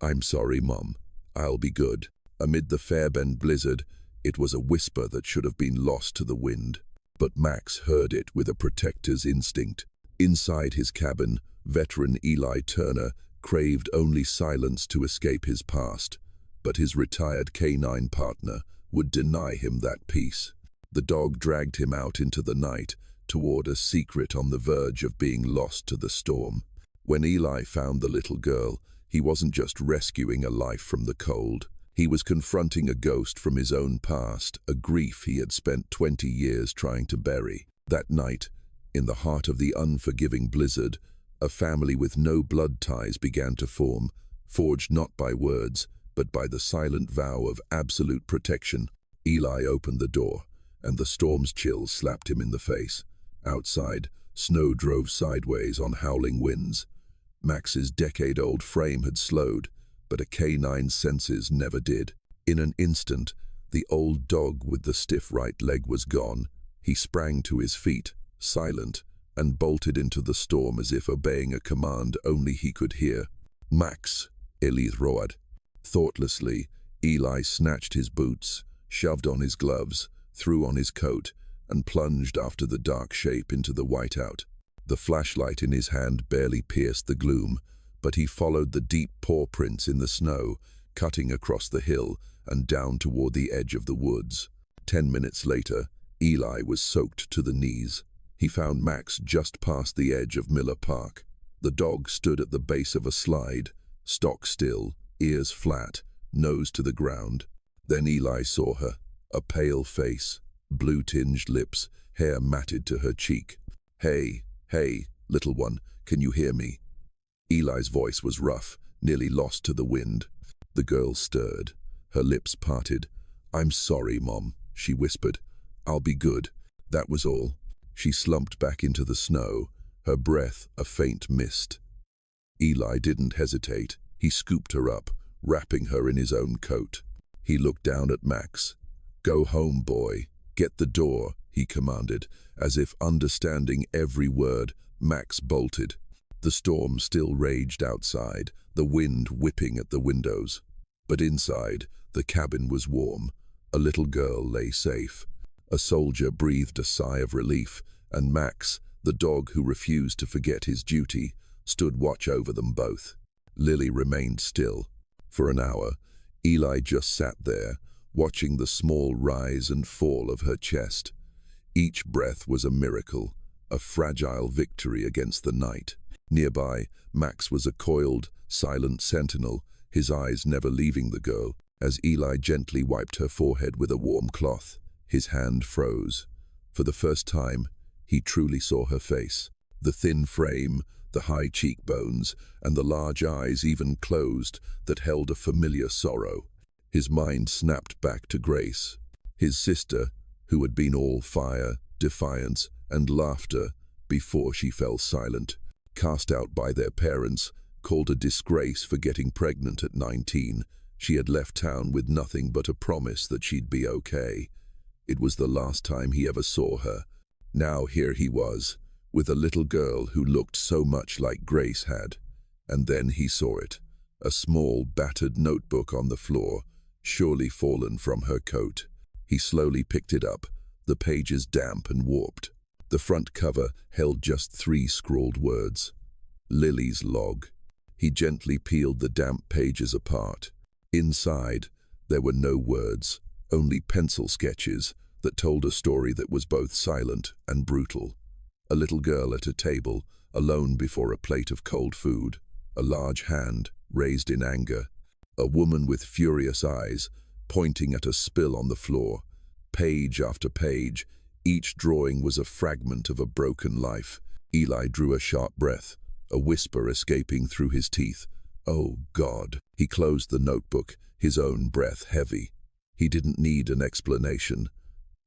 "I'm sorry, Mom. I'll be good." Amid the Fairbend blizzard, it was a whisper that should have been lost to the wind. But Max heard it with a protector's instinct. Inside his cabin, veteran Eli Turner craved only silence to escape his past, but his retired canine partner would deny him that peace. The dog dragged him out into the night toward a secret on the verge of being lost to the storm. When Eli found the little girl, he wasn't just rescuing a life from the cold. He was confronting a ghost from his own past, a grief he had spent 20 years trying to bury. That night, in the heart of the unforgiving blizzard, a family with no blood ties began to form, forged not by words, but by the silent vow of absolute protection. Eli opened the door, and the storm's chill slapped him in the face. Outside, snow drove sideways on howling winds. Max's decade-old frame had slowed, but a canine's senses never did. In an instant, the old dog with the stiff right leg was gone. He sprang to his feet, silent, and bolted into the storm as if obeying a command only he could hear. "Max," Eli roared. Thoughtlessly, Eli snatched his boots, shoved on his gloves, threw on his coat, and plunged after the dark shape into the whiteout. The flashlight in his hand barely pierced the gloom, but he followed the deep paw prints in the snow, cutting across the hill and down toward the edge of the woods. 10 minutes later, Eli was soaked to the knees. He found Max just past the edge of Miller Park. The dog stood at the base of a slide, stock still, ears flat, nose to the ground. Then Eli saw her, a pale face, blue-tinged lips, hair matted to her cheek. Hey, little one, can you hear me?" Eli's voice was rough, nearly lost to the wind. The girl stirred, her lips parted. "I'm sorry, Mom," she whispered. "I'll be good." That was all. She slumped back into the snow, her breath a faint mist. Eli didn't hesitate. He scooped her up, wrapping her in his own coat. He looked down at Max. "Go home, boy. Get the door," he commanded. As if understanding every word, Max bolted. The storm still raged outside, the wind whipping at the windows. But inside, the cabin was warm. A little girl lay safe. A soldier breathed a sigh of relief, and Max, the dog who refused to forget his duty, stood watch over them both. Lily remained still. For an hour, Eli just sat there, watching the small rise and fall of her chest. Each breath was a miracle, a fragile victory against the night. Nearby, Max was a coiled, silent sentinel, his eyes never leaving the girl. As Eli gently wiped her forehead with a warm cloth, his hand froze. For the first time, he truly saw her face. The thin frame, the high cheekbones, and the large eyes even closed that held a familiar sorrow. His mind snapped back to Grace, his sister, who had been all fire, defiance, and laughter before she fell silent. Cast out by their parents, called a disgrace for getting pregnant at 19, she had left town with nothing but a promise that she'd be okay. It was the last time he ever saw her. Now here he was, with a little girl who looked so much like Grace had. And then he saw it, a small, battered notebook on the floor, surely fallen from her coat. He slowly picked it up, the pages damp and warped. The front cover held just 3 scrawled words. Lily's log. He gently peeled the damp pages apart. Inside, there were no words, only pencil sketches that told a story that was both silent and brutal. A little girl at a table, alone before a plate of cold food, a large hand raised in anger. A woman with furious eyes, pointing at a spill on the floor. Page after page, each drawing was a fragment of a broken life. Eli drew a sharp breath, a whisper escaping through his teeth. "Oh, God." He closed the notebook, his own breath heavy. He didn't need an explanation.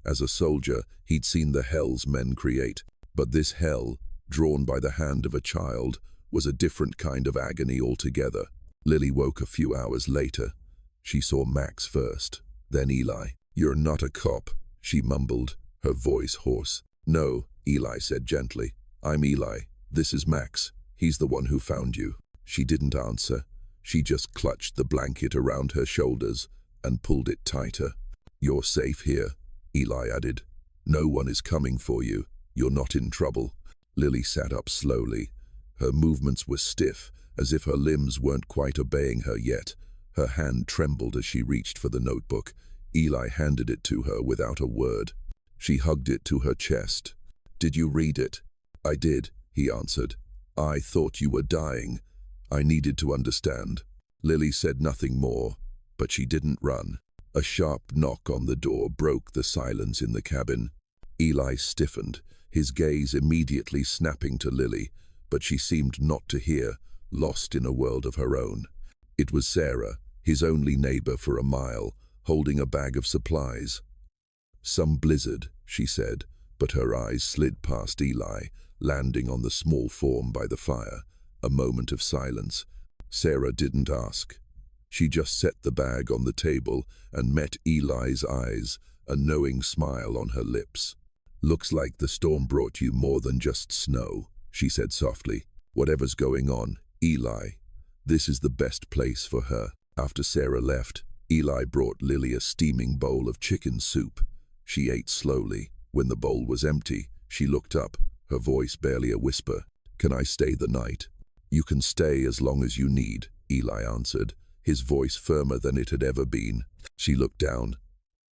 As a soldier, he'd seen the hells men create. But this hell, drawn by the hand of a child, was a different kind of agony altogether. Lily woke a few hours later. She saw Max first, then Eli. "You're not a cop," she mumbled, her voice hoarse. "No," Eli said gently. "I'm Eli. This is Max. He's the one who found you." She didn't answer. She just clutched the blanket around her shoulders and pulled it tighter. "You're safe here," Eli added. "No one is coming for you. You're not in trouble." Lily sat up slowly. Her movements were stiff, as if her limbs weren't quite obeying her yet. Her hand trembled as she reached for the notebook. Eli handed it to her without a word. She hugged it to her chest. "Did you read it?" "I did," he answered. "I thought you were dying. I needed to understand." Lily said nothing more, but she didn't run. A sharp knock on the door broke the silence in the cabin. Eli stiffened, his gaze immediately snapping to Lily, but she seemed not to hear, lost in a world of her own. It was Sarah, his only neighbor for a mile, holding a bag of supplies. "Some blizzard," she said, but her eyes slid past Eli, landing on the small form by the fire. A moment of silence. Sarah didn't ask. She just set the bag on the table and met Eli's eyes, a knowing smile on her lips. "Looks like the storm brought you more than just snow," she said softly. "Whatever's going on, Eli, this is the best place for her." After Sarah left, Eli brought Lily a steaming bowl of chicken soup. She ate slowly. When the bowl was empty, she looked up, her voice barely a whisper. "Can I stay the night?" "You can stay as long as you need," Eli answered, his voice firmer than it had ever been. She looked down.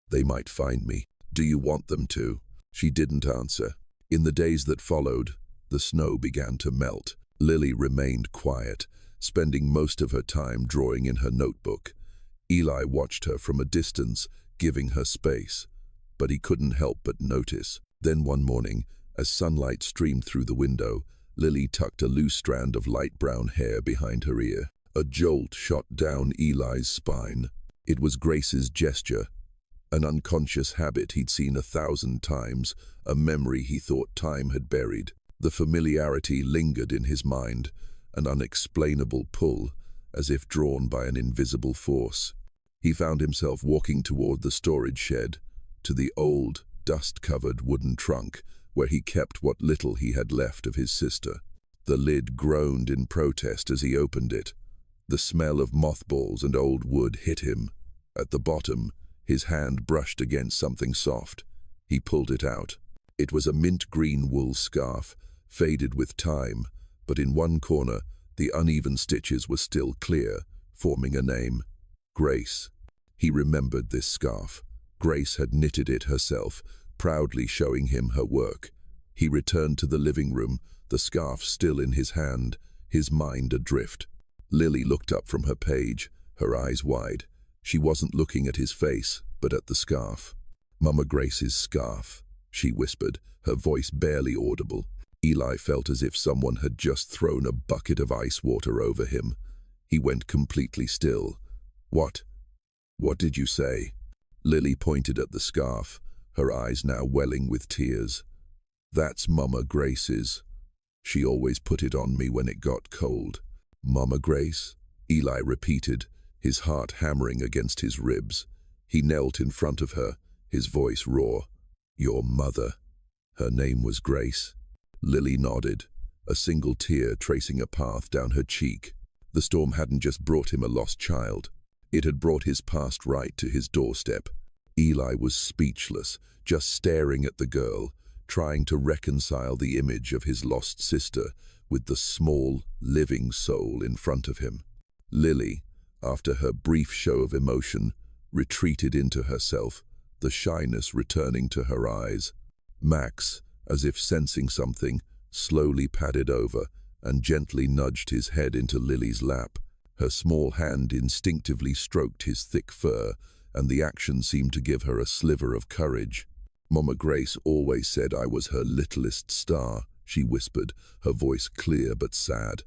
"They might find me. Do you want them to?" She didn't answer. In the days that followed, the snow began to melt. Lily remained quiet, spending most of her time drawing in her notebook. Eli watched her from a distance, giving her space, but he couldn't help but notice. Then one morning, as sunlight streamed through the window, Lily tucked a loose strand of light brown hair behind her ear. A jolt shot down Eli's spine. It was Grace's gesture, an unconscious habit he'd seen 1,000 times, a memory he thought time had buried. The familiarity lingered in his mind, an unexplainable pull, as if drawn by an invisible force. He found himself walking toward the storage shed, to the old, dust-covered wooden trunk, where he kept what little he had left of his sister. The lid groaned in protest as he opened it. The smell of mothballs and old wood hit him. At the bottom, his hand brushed against something soft. He pulled it out. It was a mint-green wool scarf, faded with time, but in one corner, the uneven stitches were still clear, forming a name. Grace. He remembered this scarf. Grace had knitted it herself, proudly showing him her work. He returned to the living room, the scarf still in his hand, his mind adrift. Lily looked up from her page, her eyes wide. She wasn't looking at his face, but at the scarf. "Mama Grace's scarf," she whispered, her voice barely audible. Eli felt as if someone had just thrown a bucket of ice water over him. He went completely still. What did you say?" Lily pointed at the scarf, her eyes now welling with tears. "That's Mama Grace's. She always put it on me when it got cold." "Mama Grace?" Eli repeated, his heart hammering against his ribs. He knelt in front of her, his voice raw. "Your mother. Her name was Grace?" Lily nodded, a single tear tracing a path down her cheek. The storm hadn't just brought him a lost child. It had brought his past right to his doorstep. Eli was speechless, just staring at the girl, trying to reconcile the image of his lost sister with the small, living soul in front of him. Lily, after her brief show of emotion, retreated into herself, the shyness returning to her eyes. Max, as if sensing something, slowly padded over and gently nudged his head into Lily's lap. Her small hand instinctively stroked his thick fur, and the action seemed to give her a sliver of courage. "Mama Grace always said I was her littlest star," she whispered, her voice clear but sad.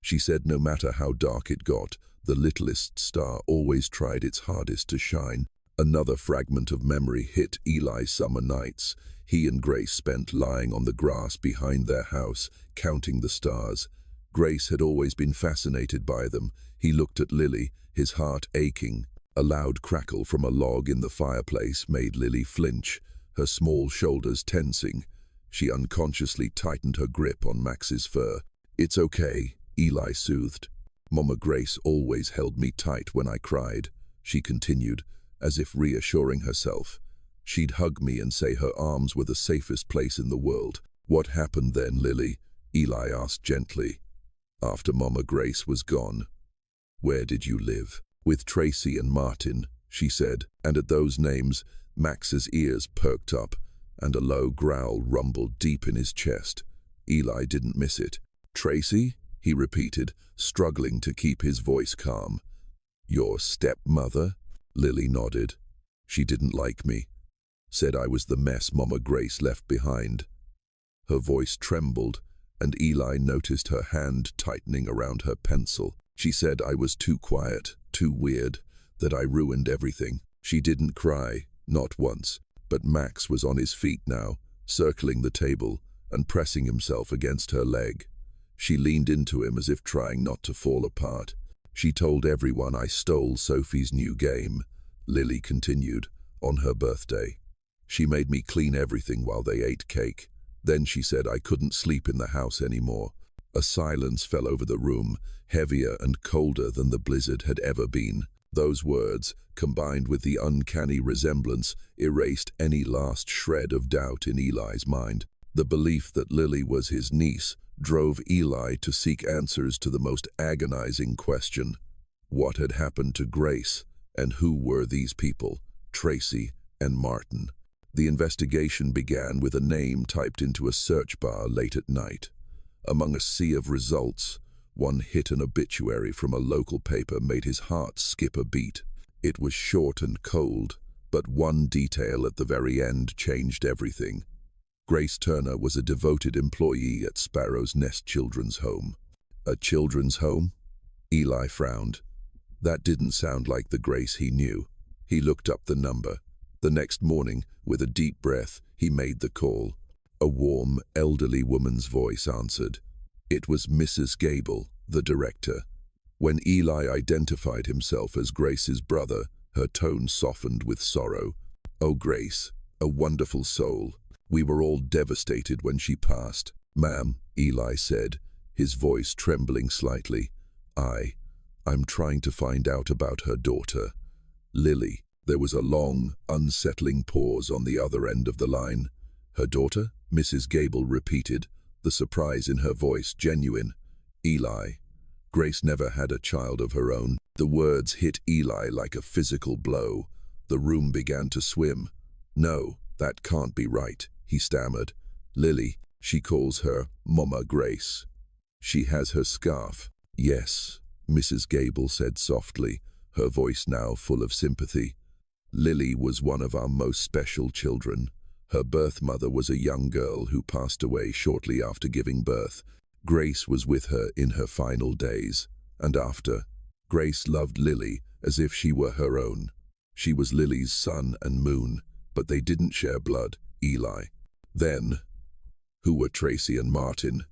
She said no matter how dark it got, the littlest star always tried its hardest to shine. Another fragment of memory hit Eli's summer nights. He and Grace spent lying on the grass behind their house, counting the stars. Grace had always been fascinated by them. He looked at Lily, his heart aching. A loud crackle from a log in the fireplace made Lily flinch, her small shoulders tensing. She unconsciously tightened her grip on Max's fur. "It's okay," Eli soothed. Mama Grace always held me tight when I cried, she continued, as if reassuring herself. She'd hug me and say her arms were the safest place in the world. What happened then, Lily? Eli asked gently. After Mama Grace was gone. Where did you live? With Tracy and Martin, she said, and at those names, Max's ears perked up, and a low growl rumbled deep in his chest. Eli didn't miss it. Tracy? He repeated, struggling to keep his voice calm. Your stepmother? Lily nodded. She didn't like me. Said I was the mess Mama Grace left behind. Her voice trembled, and Eli noticed her hand tightening around her pencil. She said I was too quiet, too weird, that I ruined everything. She didn't cry, not once, but Max was on his feet now, circling the table and pressing himself against her leg. She leaned into him as if trying not to fall apart. She told everyone I stole Sophie's new game, Lily continued, on her birthday. She made me clean everything while they ate cake. Then she said I couldn't sleep in the house anymore. A silence fell over the room, heavier and colder than the blizzard had ever been. Those words, combined with the uncanny resemblance, erased any last shred of doubt in Eli's mind. The belief that Lily was his niece drove Eli to seek answers to the most agonizing question. What had happened to Grace, and who were these people, Tracy and Martin? The investigation began with a name typed into a search bar late at night. Among a sea of results, one hit an obituary from a local paper made his heart skip a beat. It was short and cold, but one detail at the very end changed everything. Grace Turner was a devoted employee at Sparrow's Nest Children's Home. A children's home? Eli frowned. That didn't sound like the Grace he knew. He looked up the number. The next morning, with a deep breath, he made the call. A warm, elderly woman's voice answered. It was Mrs. Gable, the director. When Eli identified himself as Grace's brother, her tone softened with sorrow. Oh, Grace, a wonderful soul. We were all devastated when she passed. Ma'am, Eli said, his voice trembling slightly. I'm trying to find out about her daughter, Lily. There was a long, unsettling pause on the other end of the line. Her daughter? Mrs. Gable repeated, the surprise in her voice genuine. Eli. Grace never had a child of her own. The words hit Eli like a physical blow. The room began to swim. No, that can't be right, he stammered. Lily, she calls her Mama Grace. She has her scarf. Yes, Mrs. Gable said softly, her voice now full of sympathy. Lily was one of our most special children. Her birth mother was a young girl who passed away shortly after giving birth. Grace was with her in her final days, and after. Grace loved Lily as if she were her own. She was Lily's sun and moon, but they didn't share blood, Eli. Then, who were Tracy and Martin?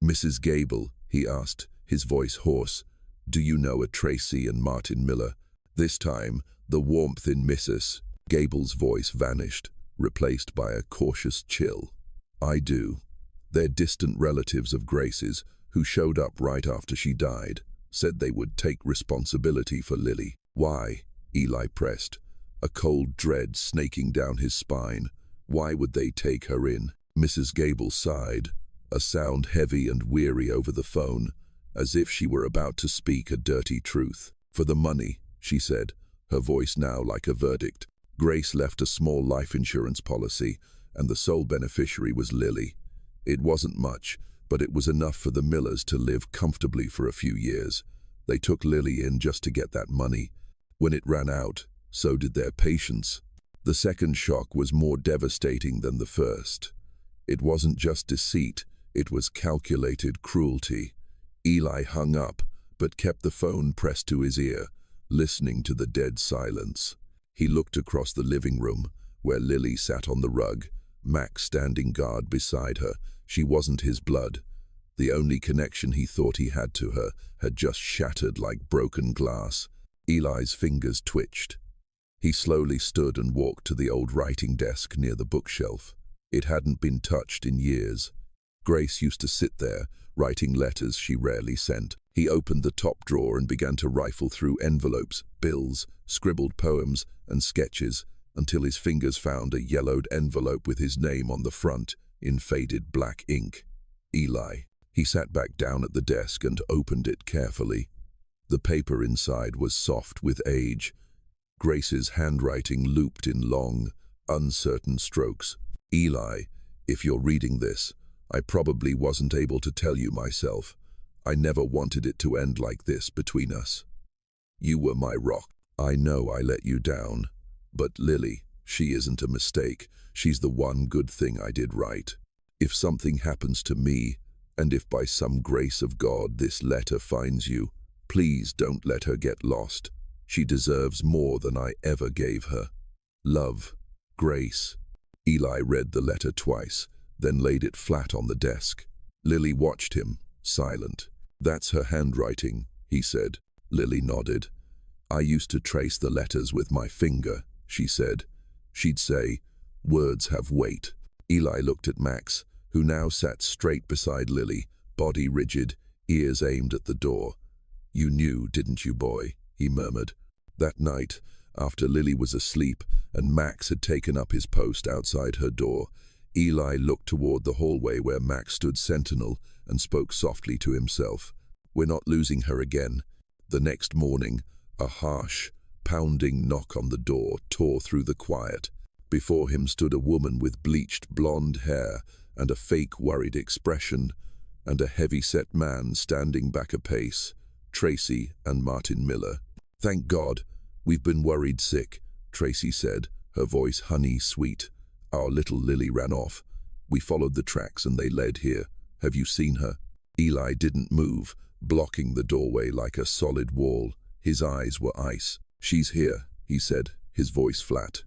Mrs. Gable, he asked, his voice hoarse. Do you know a Tracy and Martin Miller? This time, the warmth in Mrs. Gable's voice vanished, replaced by a cautious chill. I do. They're distant relatives of Grace's, who showed up right after she died, said they would take responsibility for Lily. Why? Eli pressed, a cold dread snaking down his spine. Why would they take her in? Mrs. Gable sighed, a sound heavy and weary over the phone, as if she were about to speak a dirty truth. For the money, she said, her voice now like a verdict. Grace left a small life insurance policy, and the sole beneficiary was Lily. It wasn't much, but it was enough for the Millers to live comfortably for a few years. They took Lily in just to get that money. When it ran out, so did their patience. The second shock was more devastating than the first. It wasn't just deceit, it was calculated cruelty. Eli hung up, but kept the phone pressed to his ear, listening to the dead silence. He looked across the living room, where Lily sat on the rug, Max standing guard beside her. She wasn't his blood. The only connection he thought he had to her had just shattered like broken glass. Eli's fingers twitched. He slowly stood and walked to the old writing desk near the bookshelf. It hadn't been touched in years. Grace used to sit there, writing letters she rarely sent. He opened the top drawer and began to rifle through envelopes, bills, scribbled poems, and sketches until his fingers found a yellowed envelope with his name on the front in faded black ink. Eli. He sat back down at the desk and opened it carefully. The paper inside was soft with age. Grace's handwriting looped in long, uncertain strokes. Eli, if you're reading this, I probably wasn't able to tell you myself. I never wanted it to end like this between us. You were my rock. I know I let you down. But Lily, she isn't a mistake. She's the one good thing I did right. If something happens to me, and if by some grace of God this letter finds you, please don't let her get lost. She deserves more than I ever gave her. Love, Grace. Eli read the letter twice, then laid it flat on the desk. Lily watched him, silent. That's her handwriting, he said. Lily nodded. I used to trace the letters with my finger, she said. She'd say, words have weight. Eli looked at Max, who now sat straight beside Lily, body rigid, ears aimed at the door. You knew, didn't you, boy? He murmured. That night, after Lily was asleep and Max had taken up his post outside her door, Eli looked toward the hallway where Max stood sentinel and spoke softly to himself. We're not losing her again. The next morning, a harsh, pounding knock on the door tore through the quiet. Before him stood a woman with bleached blonde hair and a fake worried expression, and a heavy-set man standing back a pace, Tracy and Martin Miller. Thank God, we've been worried sick, Tracy said, her voice honey-sweet. Our little Lily ran off. We followed the tracks and they led here. Have you seen her? Eli didn't move, blocking the doorway like a solid wall. His eyes were ice. She's here, he said, his voice flat.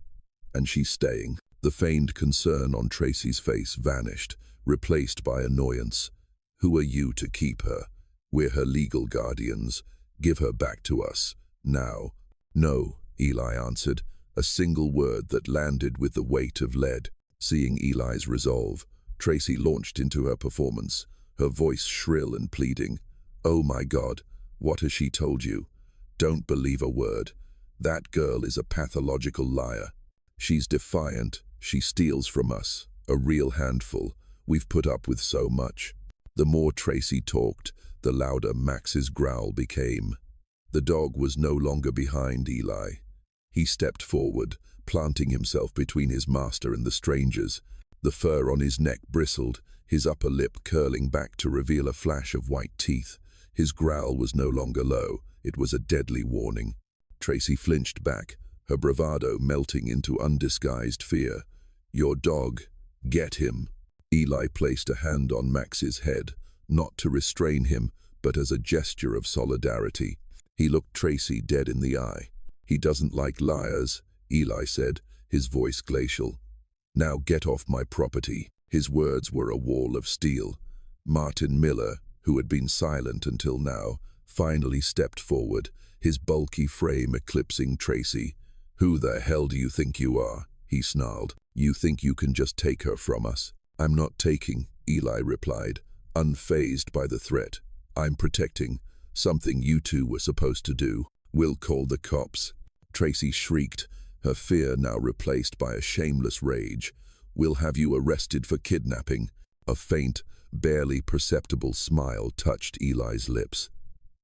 And she's staying. The feigned concern on Tracy's face vanished, replaced by annoyance. Who are you to keep her? We're her legal guardians. Give her back to us. Now. No, Eli answered, a single word that landed with the weight of lead. Seeing Eli's resolve, Tracy launched into her performance, her voice shrill and pleading. Oh my God, what has she told you? Don't believe a word. That girl is a pathological liar. She's defiant. She steals from us. A real handful. We've put up with so much. The more Tracy talked, the louder Max's growl became. The dog was no longer behind Eli. He stepped forward, planting himself between his master and the strangers. The fur on his neck bristled, his upper lip curling back to reveal a flash of white teeth. His growl was no longer low. It was a deadly warning. Tracy flinched back, her bravado melting into undisguised fear. Your dog. Get him. Eli placed a hand on Max's head, not to restrain him, but as a gesture of solidarity. He looked Tracy dead in the eye. He doesn't like liars, Eli said, his voice glacial. Now get off my property. His words were a wall of steel. Martin Miller, who had been silent until now, finally stepped forward, his bulky frame eclipsing Tracy. Who the hell do you think you are? He snarled. You think you can just take her from us? I'm not taking, Eli replied, unfazed by the threat. I'm protecting, something you two were supposed to do. We'll call the cops. Tracy shrieked, her fear now replaced by a shameless rage. We'll have you arrested for kidnapping. A faint, barely perceptible smile touched Eli's lips.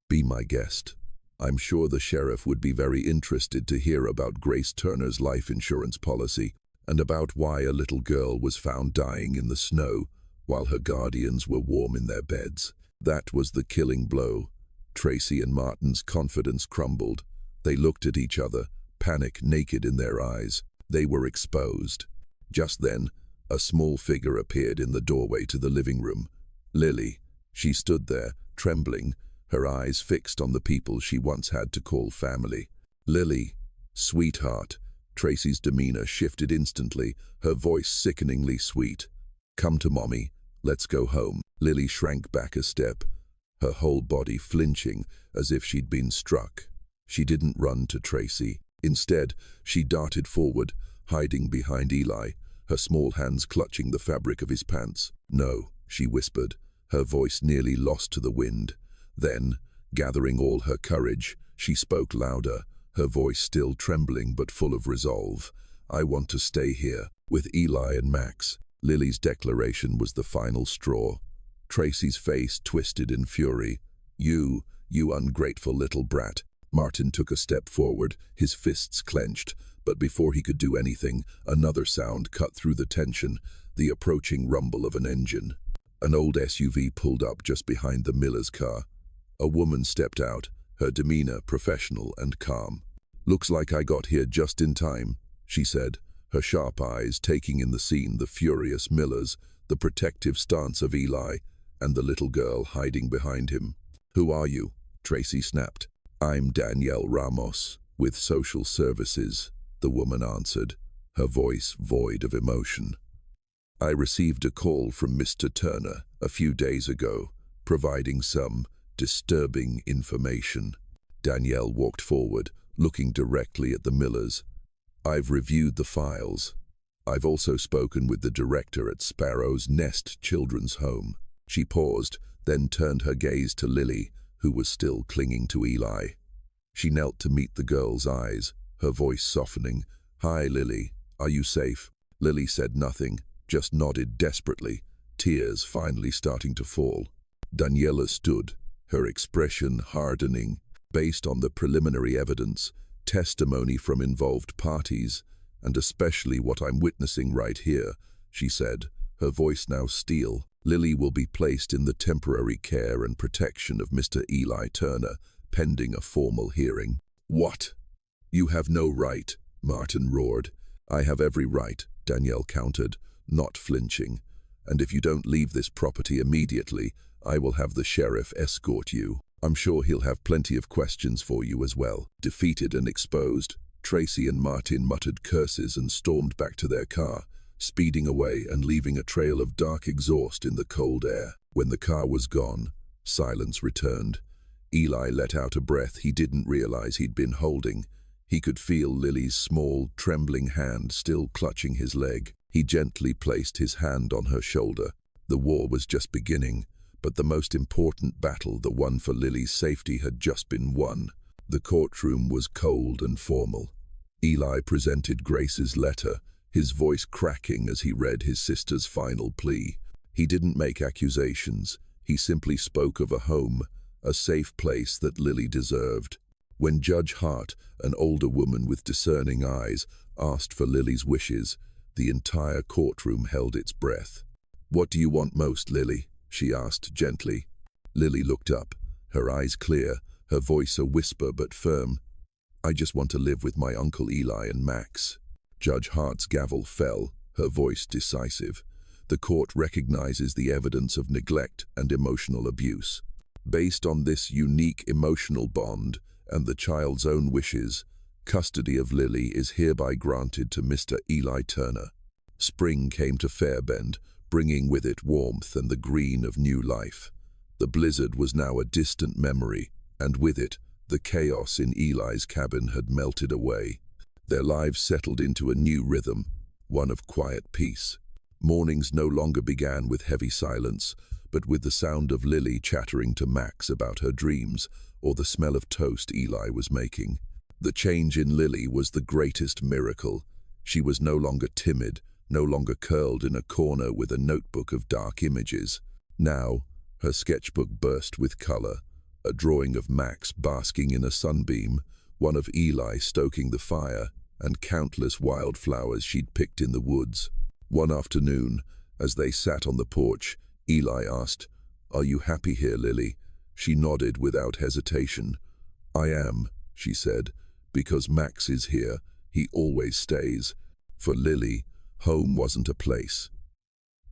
Be my guest. I'm sure the sheriff would be very interested to hear about Grace Turner's life insurance policy and about why a little girl was found dying in the snow while her guardians were warm in their beds. That was the killing blow. Tracy and Martin's confidence crumbled. They looked at each other, panic naked in their eyes. They were exposed. Just then, a small figure appeared in the doorway to the living room. Lily. She stood there, trembling, her eyes fixed on the people she once had to call family. Lily. Sweetheart. Tracy's demeanor shifted instantly, her voice sickeningly sweet. Come to Mommy. Let's go home. Lily shrank back a step, her whole body flinching as if she'd been struck. She didn't run to Tracy. Instead, she darted forward, hiding behind Eli, her small hands clutching the fabric of his pants. No, she whispered, her voice nearly lost to the wind. Then, gathering all her courage, she spoke louder, her voice still trembling but full of resolve. "I want to stay here, with Eli and Max." Lily's declaration was the final straw. Tracy's face twisted in fury. You ungrateful little brat." Martin took a step forward, his fists clenched, but before he could do anything, another sound cut through the tension, the approaching rumble of an engine. An old SUV pulled up just behind the Miller's car. A woman stepped out, her demeanor professional and calm. "Looks like I got here just in time," she said, her sharp eyes taking in the scene, the furious Millers, the protective stance of Eli, and the little girl hiding behind him. "Who are you?" Tracy snapped. "I'm Danielle Ramos, with Social Services," the woman answered, her voice void of emotion. "I received a call from Mr. Turner a few days ago, providing some disturbing information." Danielle walked forward, looking directly at the Millers. "I've reviewed the files. I've also spoken with the director at Sparrow's Nest Children's Home." She paused, then turned her gaze to Lily, who was still clinging to Eli. She knelt to meet the girl's eyes, her voice softening. "Hi, Lily. Are you safe?" Lily said nothing, just nodded desperately, tears finally starting to fall. Daniela stood, her expression hardening, based on the preliminary evidence, testimony from involved parties, and especially what I'm witnessing right here, she said, her voice now steel. "Lily will be placed in the temporary care and protection of Mr. Eli Turner, pending a formal hearing." "What? You have no right," Martin roared. "I have every right," Danielle countered, not flinching. "And if you don't leave this property immediately, I will have the sheriff escort you. I'm sure he'll have plenty of questions for you as well." Defeated and exposed, Tracy and Martin muttered curses and stormed back to their car, speeding away and leaving a trail of dark exhaust in the cold air. When the car was gone, silence returned. Eli let out a breath he didn't realize he'd been holding. He could feel Lily's small, trembling hand still clutching his leg. He gently placed his hand on her shoulder. The war was just beginning, but the most important battle, the one for Lily's safety, had just been won. The courtroom was cold and formal. Eli presented Grace's letter, his voice cracking as he read his sister's final plea. He didn't make accusations. He simply spoke of a home, a safe place that Lily deserved. When Judge Hart, an older woman with discerning eyes, asked for Lily's wishes, the entire courtroom held its breath. "What do you want most, Lily?" she asked gently. Lily looked up, her eyes clear, her voice a whisper but firm. "I just want to live with my Uncle Eli and Max." Judge Hart's gavel fell, her voice decisive. "The court recognizes the evidence of neglect and emotional abuse. Based on this unique emotional bond and the child's own wishes, custody of Lily is hereby granted to Mr. Eli Turner." Spring came to Fairbend, bringing with it warmth and the green of new life. The blizzard was now a distant memory, and with it, the chaos in Eli's cabin had melted away. Their lives settled into a new rhythm, one of quiet peace. Mornings no longer began with heavy silence, but with the sound of Lily chattering to Max about her dreams, or the smell of toast Eli was making. The change in Lily was the greatest miracle. She was no longer timid, no longer curled in a corner with a notebook of dark images. Now, her sketchbook burst with color, a drawing of Max basking in a sunbeam, one of Eli stoking the fire, and countless wildflowers she'd picked in the woods. One afternoon, as they sat on the porch, Eli asked, "Are you happy here, Lily?" She nodded without hesitation. "I am," she said, "because Max is here. He always stays." For Lily, home wasn't a place.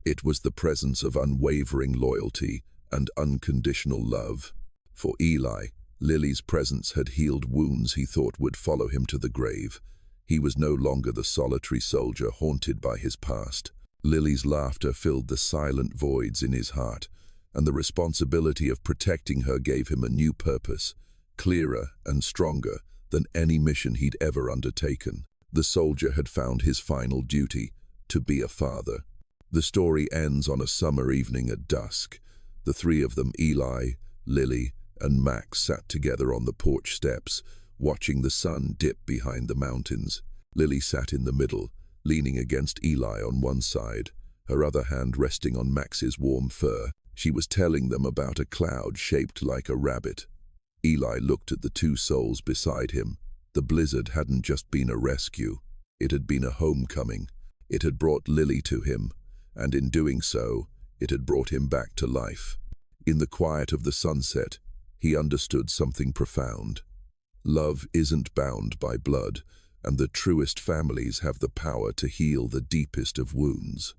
It was the presence of unwavering loyalty and unconditional love. For Eli, Lily's presence had healed wounds he thought would follow him to the grave. He was no longer the solitary soldier haunted by his past. Lily's laughter filled the silent voids in his heart, and the responsibility of protecting her gave him a new purpose, clearer and stronger than any mission he'd ever undertaken. The soldier had found his final duty, to be a father. The story ends on a summer evening at dusk. The three of them, Eli, Lily, and Max, sat together on the porch steps, watching the sun dip behind the mountains. Lily sat in the middle, leaning against Eli on one side, her other hand resting on Max's warm fur. She was telling them about a cloud shaped like a rabbit. Eli looked at the two souls beside him. The blizzard hadn't just been a rescue. It had been a homecoming. It had brought Lily to him, and in doing so, it had brought him back to life. In the quiet of the sunset, he understood something profound. Love isn't bound by blood, and the truest families have the power to heal the deepest of wounds.